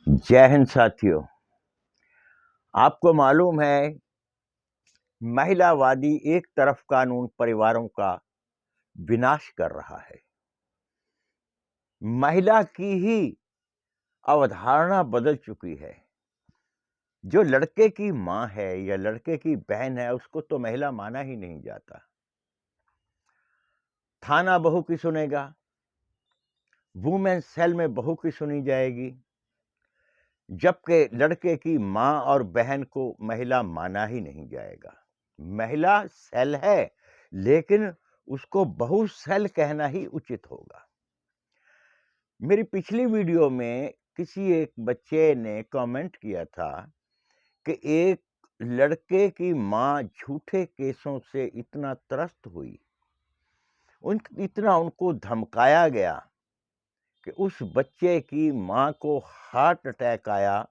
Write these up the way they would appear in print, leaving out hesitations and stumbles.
जय हिंद साथियों। आपको मालूम है, महिलावादी एक तरफ कानून परिवारों का विनाश कर रहा है। महिला की ही अवधारणा बदल चुकी है। जो लड़के की मां है या लड़के की बहन है, उसको तो महिला माना ही नहीं जाता। थाना बहू की सुनेगा, वुमेन सेल में बहू की सुनी जाएगी, जबकि लड़के की मां और बहन को महिला माना ही नहीं जाएगा। महिला सेल है, लेकिन उसको बहु सेल कहना ही उचित होगा। मेरी पिछली वीडियो में किसी एक बच्चे ने कमेंट किया था कि एक लड़के की मां झूठे केसों से इतना त्रस्त हुई, इतना उनको धमकाया गया कि उस बच्चे की मां को हार्ट अटैक आया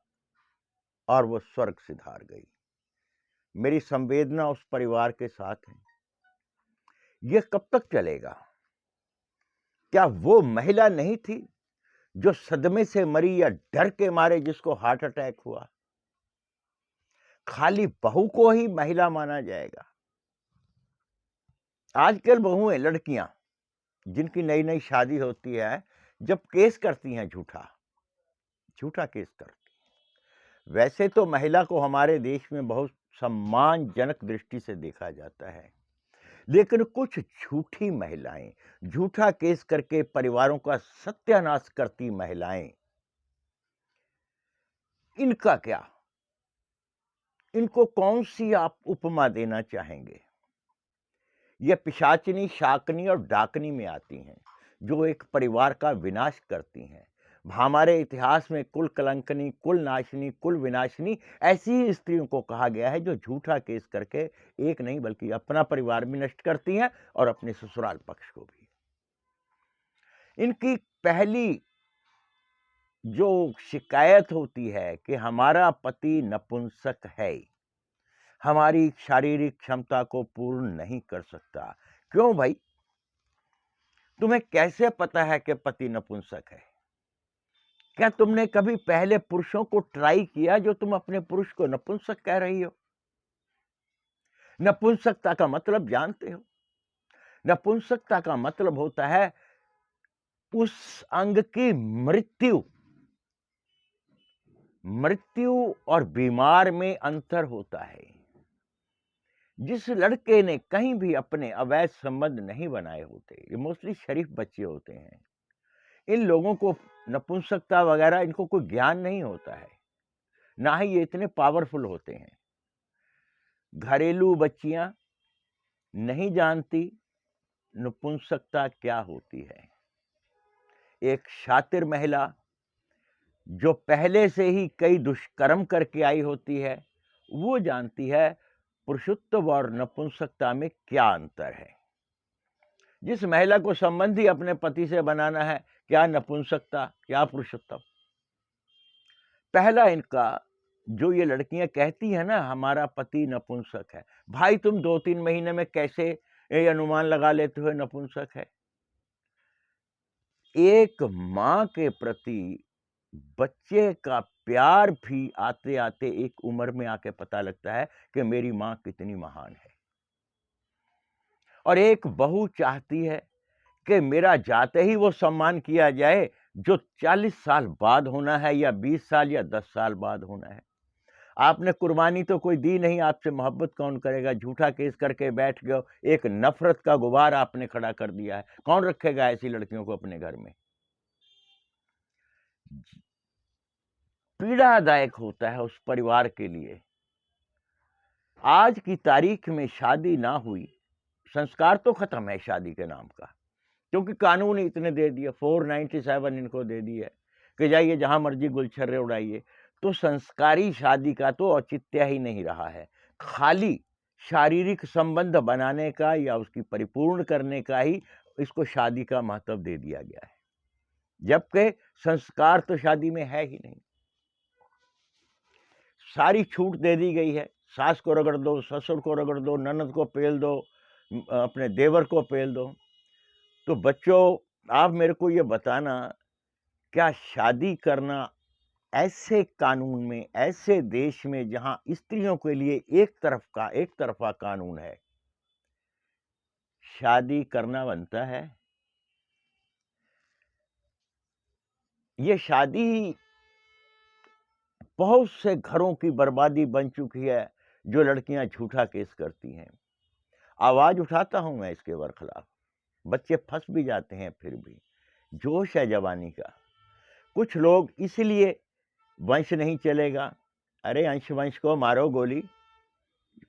और वो स्वर्ग सिधार गई। मेरी संवेदना उस परिवार के साथ है। यह कब तक चलेगा? क्या वो महिला नहीं थी जो सदमे से मरी या डर के मारे जिसको हार्ट अटैक हुआ? खाली बहू को ही महिला माना जाएगा? आजकल बहुएं, लड़कियां जिनकी नई नई शादी होती है, जब केस करती हैं झूठा केस करती। वैसे तो महिला को हमारे देश में बहुत सम्मानजनक दृष्टि से देखा जाता है, लेकिन कुछ झूठी महिलाएं, झूठा केस करके परिवारों का सत्यानाश करती महिलाएं, इनका क्या? इनको कौन सी आप उपमा देना चाहेंगे? ये पिशाचिनी, शाकनी और डाकनी में आती हैं, जो एक परिवार का विनाश करती हैं। हमारे इतिहास में कुल कलंकनी, कुल नाशिनी, कुल विनाशिनी ऐसी ही स्त्रियों को कहा गया है, जो झूठा केस करके एक नहीं बल्कि अपना परिवार भी नष्ट करती हैं और अपने ससुराल पक्ष को भी। इनकी पहली जो शिकायत होती है कि हमारा पति नपुंसक है, हमारी शारीरिक क्षमता को पूर्ण नहीं कर सकता। क्यों भाई? तुम्हें कैसे पता है कि पति नपुंसक है? क्या तुमने कभी पहले पुरुषों को ट्राई किया जो तुम अपने पुरुष को नपुंसक कह रही हो? नपुंसकता का मतलब जानते हो? नपुंसकता का मतलब होता है उस अंग की मृत्यु। मृत्यु और बीमार में अंतर होता है। जिस लड़के ने कहीं भी अपने अवैध संबंध नहीं बनाए होते, ये मोस्टली शरीफ बच्चे होते हैं, इन लोगों को नपुंसकता वगैरह इनको कोई ज्ञान नहीं होता है, ना ही ये इतने पावरफुल होते हैं। घरेलू बच्चियां नहीं जानती नपुंसकता क्या होती है। एक शातिर महिला जो पहले से ही कई दुष्कर्म करके आई होती है, वो जानती है पुरुषत्व और नपुंसकता में क्या अंतर है। जिस महिला को संबंध ही अपने पति से बनाना है, क्या नपुंसकता, क्या पुरुषत्व? पहला इनका, जो ये लड़कियां कहती है ना हमारा पति नपुंसक है, भाई तुम 2-3 महीने में कैसे ये अनुमान लगा लेते हो नपुंसक है? एक मां के प्रति बच्चे का प्यार भी आते आते एक उम्र में आके पता लगता है कि मेरी मां कितनी महान है। और एक बहू चाहती है कि मेरा जाते ही वो सम्मान किया जाए जो 40 साल बाद होना है, या 20 साल या 10 साल बाद होना है। आपने कुर्बानी तो कोई दी नहीं, आपसे मोहब्बत कौन करेगा? झूठा केस करके बैठ गए, एक नफरत का गुबार आपने खड़ा कर दिया है। कौन रखेगा ऐसी लड़कियों को अपने घर में? पीड़ादायक होता है उस परिवार के लिए। आज की तारीख में शादी ना हुई, संस्कार तो खत्म है शादी के नाम का, क्योंकि कानून इतने दे दिए, 497 इनको दे दी है कि जाइए जहां मर्जी गुलछर्रे उड़ाइए। तो संस्कारी शादी का तो औचित्य ही नहीं रहा है। खाली शारीरिक संबंध बनाने का या उसकी परिपूर्ण करने का ही इसको शादी का महत्व दे दिया गया है, जबकि संस्कार तो शादी में है ही नहीं। सारी छूट दे दी गई है, सास को रगड़ दो, ससुर को रगड़ दो, ननद को पेल दो, अपने देवर को पेल दो। तो बच्चों, आप मेरे को ये बताना, क्या शादी करना ऐसे कानून में, ऐसे देश में जहां स्त्रियों के लिए एक तरफा कानून है, शादी करना बनता है। ये शादी बहुत से घरों की बर्बादी बन चुकी है, जो लड़कियां झूठा केस करती हैं। आवाज उठाता हूं मैं इसके बरखिलाफ। बच्चे फंस भी जाते हैं, फिर भी जोश है जवानी का। कुछ लोग इसलिए वंश नहीं चलेगा, अरे अंश वंश को मारो गोली,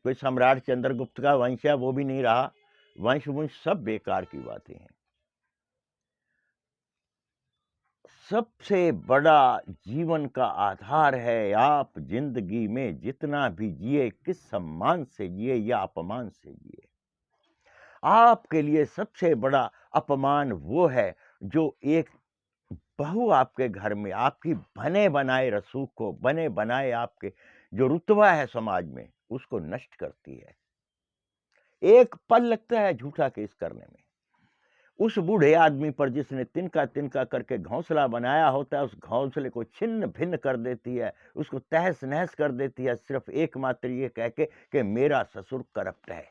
कोई सम्राट चंद्रगुप्त का वंश है वो भी नहीं रहा, वंश वंश सब बेकार की बातें हैं। सबसे बड़ा जीवन का आधार है, आप जिंदगी में जितना भी जिए, किस सम्मान से जिए या अपमान से जिए। आपके लिए सबसे बड़ा अपमान वो है जो एक बहू आपके घर में आपकी बने बनाए रसूख को, बने बनाए आपके जो रुतबा है समाज में, उसको नष्ट करती है। एक पल लगता है झूठा केस करने में। उस बूढ़े आदमी पर जिसने तिनका तिनका करके घोंसला बनाया होता है, उस घोंसले को छिन्न भिन्न कर देती है, उसको तहस नहस कर देती है, सिर्फ एकमात्र ये कह के कि मेरा ससुर करप्ट है।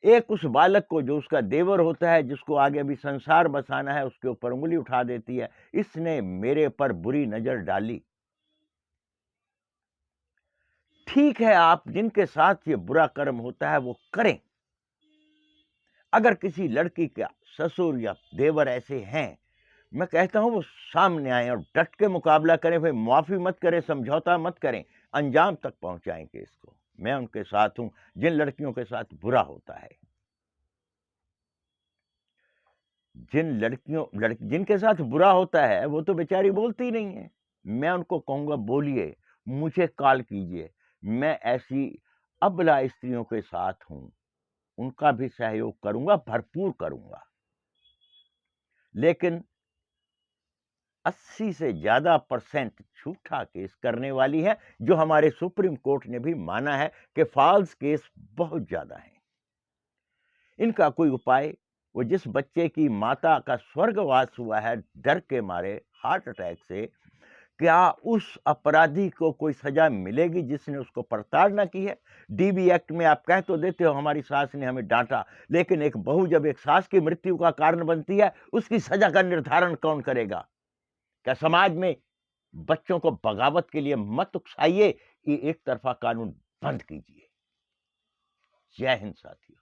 एक उस बालक को जो उसका देवर होता है, जिसको आगे अभी संसार बसाना है, उसके ऊपर उंगली उठा देती है, इसने मेरे पर बुरी नजर डाली। ठीक है, आप जिनके साथ ये बुरा कर्म होता है वो करें। अगर किसी लड़की का ससुर या देवर ऐसे हैं, मैं कहता हूं वो सामने आए और डट के मुकाबला करें, फिर माफी मत करें, समझौता मत करें, अंजाम तक पहुंचाएं केस को। मैं उनके साथ हूं जिन लड़कियों के साथ बुरा होता है। जिनके साथ बुरा होता है वो तो बेचारी बोलती ही नहीं है। मैं उनको कहूंगा बोलिए, मुझे कॉल कीजिए, मैं ऐसी अबला स्त्रियों के साथ हूं, उनका भी सहयोग करूंगा, भरपूर करूंगा। लेकिन 80 से ज्यादा % झूठा केस करने वाली है, जो हमारे सुप्रीम कोर्ट ने भी माना है कि फॉल्स केस बहुत ज्यादा है। इनका कोई उपाय, वो जिस बच्चे की माता का स्वर्गवास हुआ है डर के मारे हार्ट अटैक से, क्या उस अपराधी को कोई सजा मिलेगी जिसने उसको प्रताड़ना की है? डीबी एक्ट में आप कह तो देते हो हमारी सास ने हमें डांटा, लेकिन एक बहू जब एक सास की मृत्यु का कारण बनती है, उसकी सजा का निर्धारण कौन करेगा? क्या समाज में बच्चों को बगावत के लिए मत उकसाइए, ये एक तरफा कानून बंद कीजिए। जय हिंद साथियों।